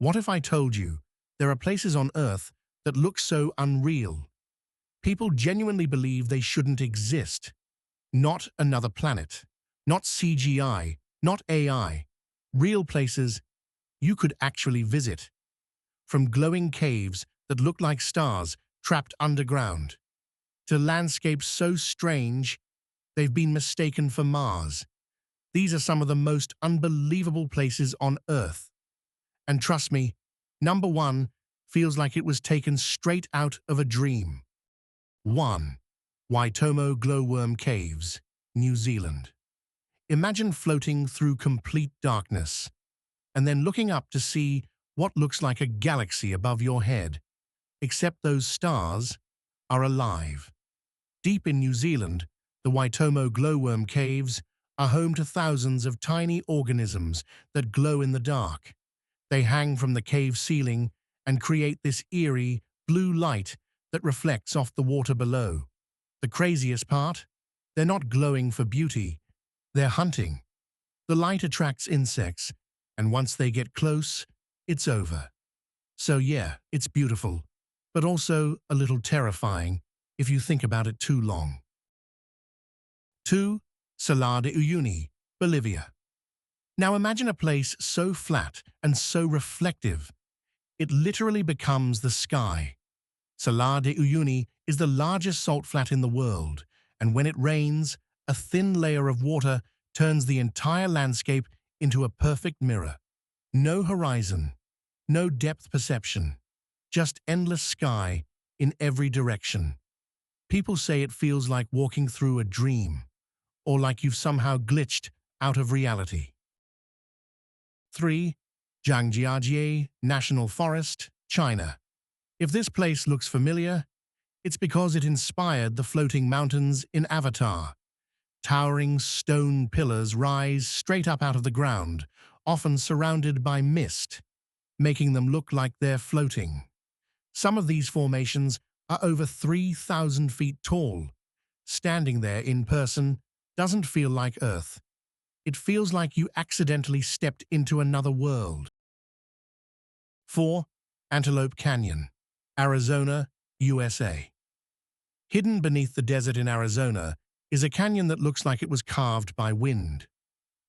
What if I told you there are places on Earth that look so unreal? People genuinely believe they shouldn't exist. Not another planet, not CGI, not AI. Real places you could actually visit. From glowing caves that look like stars trapped underground, to landscapes so strange they've been mistaken for Mars. These are some of the most unbelievable places on Earth. And trust me, number one feels like it was taken straight out of a dream. 1. Waitomo Glowworm Caves, New Zealand. Imagine floating through complete darkness and then looking up to see what looks like a galaxy above your head, except those stars are alive. Deep in New Zealand, the Waitomo Glowworm Caves are home to thousands of tiny organisms that glow in the dark. They hang from the cave ceiling and create this eerie, blue light that reflects off the water below. The craziest part? They're not glowing for beauty, they're hunting. The light attracts insects, and once they get close, it's over. So yeah, it's beautiful, but also a little terrifying if you think about it too long. 2. Salar de Uyuni, Bolivia. Now imagine a place so flat and so reflective, it literally becomes the sky. Salar de Uyuni is the largest salt flat in the world, and when it rains, a thin layer of water turns the entire landscape into a perfect mirror. No horizon, no depth perception, just endless sky in every direction. People say it feels like walking through a dream, or like you've somehow glitched out of reality. 3. Zhangjiajie National Forest, China. If this place looks familiar, it's because it inspired the floating mountains in Avatar. Towering stone pillars rise straight up out of the ground, often surrounded by mist, making them look like they're floating. Some of these formations are over 3,000 feet tall. Standing there in person doesn't feel like Earth. It feels like you accidentally stepped into another world. 4. Antelope Canyon, Arizona, USA. Hidden beneath the desert in Arizona is a canyon that looks like it was carved by wind,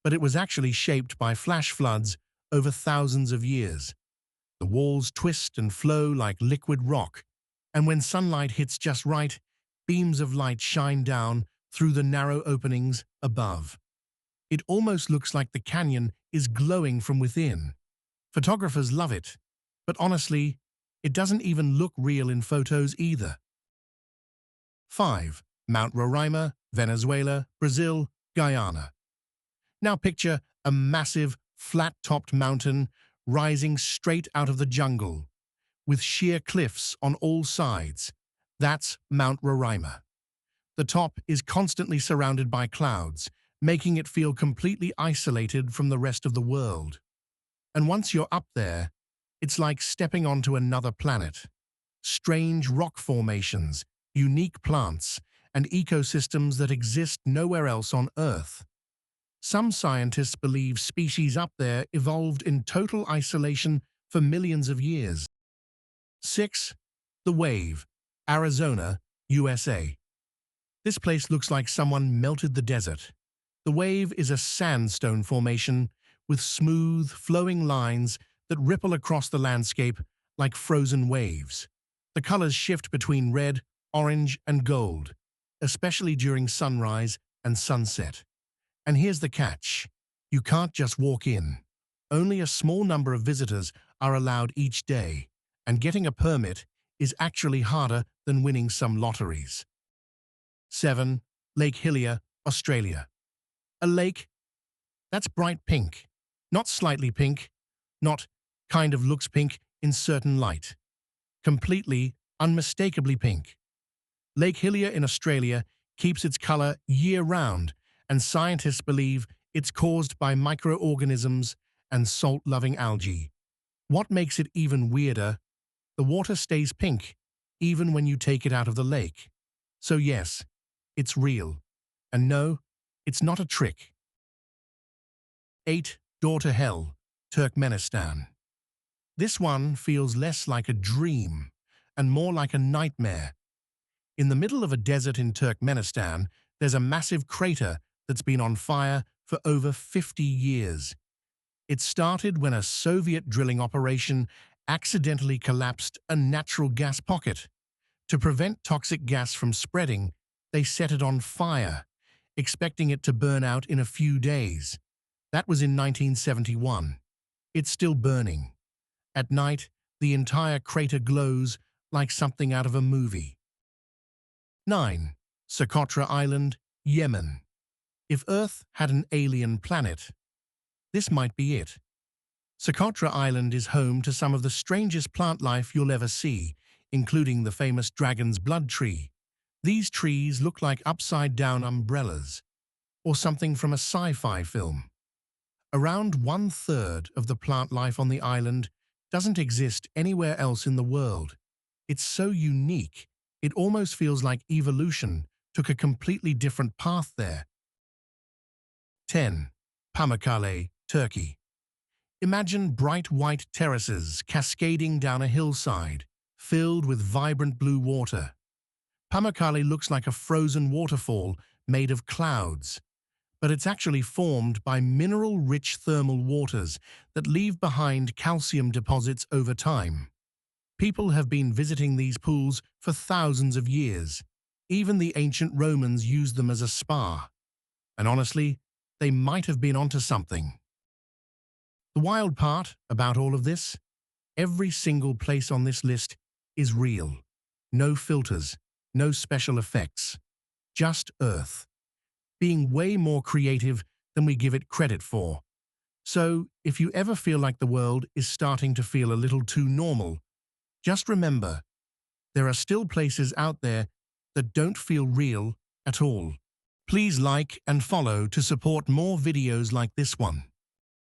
but it was actually shaped by flash floods over thousands of years. The walls twist and flow like liquid rock, and when sunlight hits just right, beams of light shine down through the narrow openings above. It almost looks like the canyon is glowing from within. Photographers love it, but honestly, it doesn't even look real in photos either. 5. Mount Roraima, Venezuela, Brazil, Guyana. Now picture a massive, flat-topped mountain rising straight out of the jungle, with sheer cliffs on all sides. That's Mount Roraima. The top is constantly surrounded by clouds, making it feel completely isolated from the rest of the world. And once you're up there, it's like stepping onto another planet. Strange rock formations, unique plants, and ecosystems that exist nowhere else on Earth. Some scientists believe species up there evolved in total isolation for millions of years. 6. The Wave, Arizona, USA. This place looks like someone melted the desert. The Wave is a sandstone formation with smooth, flowing lines that ripple across the landscape like frozen waves. The colors shift between red, orange, and gold, especially during sunrise and sunset. And here's the catch. You can't just walk in. Only a small number of visitors are allowed each day, and getting a permit is actually harder than winning some lotteries. 7. Lake Hillier, Australia. A lake that's bright pink, not slightly pink, not kind of looks pink in certain light. Completely, unmistakably pink. Lake Hillier in Australia keeps its color year-round, and scientists believe it's caused by microorganisms and salt-loving algae. What makes it even weirder? The water stays pink, even when you take it out of the lake. So yes, it's real. And no, it's not a trick. 8. Door to Hell, Turkmenistan. This one feels less like a dream and more like a nightmare. In the middle of a desert in Turkmenistan, there's a massive crater that's been on fire for over 50 years. It started when a Soviet drilling operation accidentally collapsed a natural gas pocket. To prevent toxic gas from spreading, they set it on fire, expecting it to burn out in a few days. That was in 1971. It's still burning. At night, the entire crater glows like something out of a movie. 9. Socotra Island, Yemen. If Earth had an alien planet, this might be it. Socotra Island is home to some of the strangest plant life you'll ever see, including the famous dragon's blood tree. These trees look like upside-down umbrellas, or something from a sci-fi film. Around 1/3 of the plant life on the island doesn't exist anywhere else in the world. It's so unique, it almost feels like evolution took a completely different path there. 10. Pamukkale, Turkey. Imagine bright white terraces cascading down a hillside, filled with vibrant blue water. Pamukkale looks like a frozen waterfall made of clouds, but it's actually formed by mineral-rich thermal waters that leave behind calcium deposits over time. People have been visiting these pools for thousands of years. Even the ancient Romans used them as a spa. And honestly, they might have been onto something. The wild part about all of this, every single place on this list is real. No filters, no special effects, just Earth, being way more creative than we give it credit for. So, if you ever feel like the world is starting to feel a little too normal, just remember, there are still places out there that don't feel real at all. Please like and follow to support more videos like this one.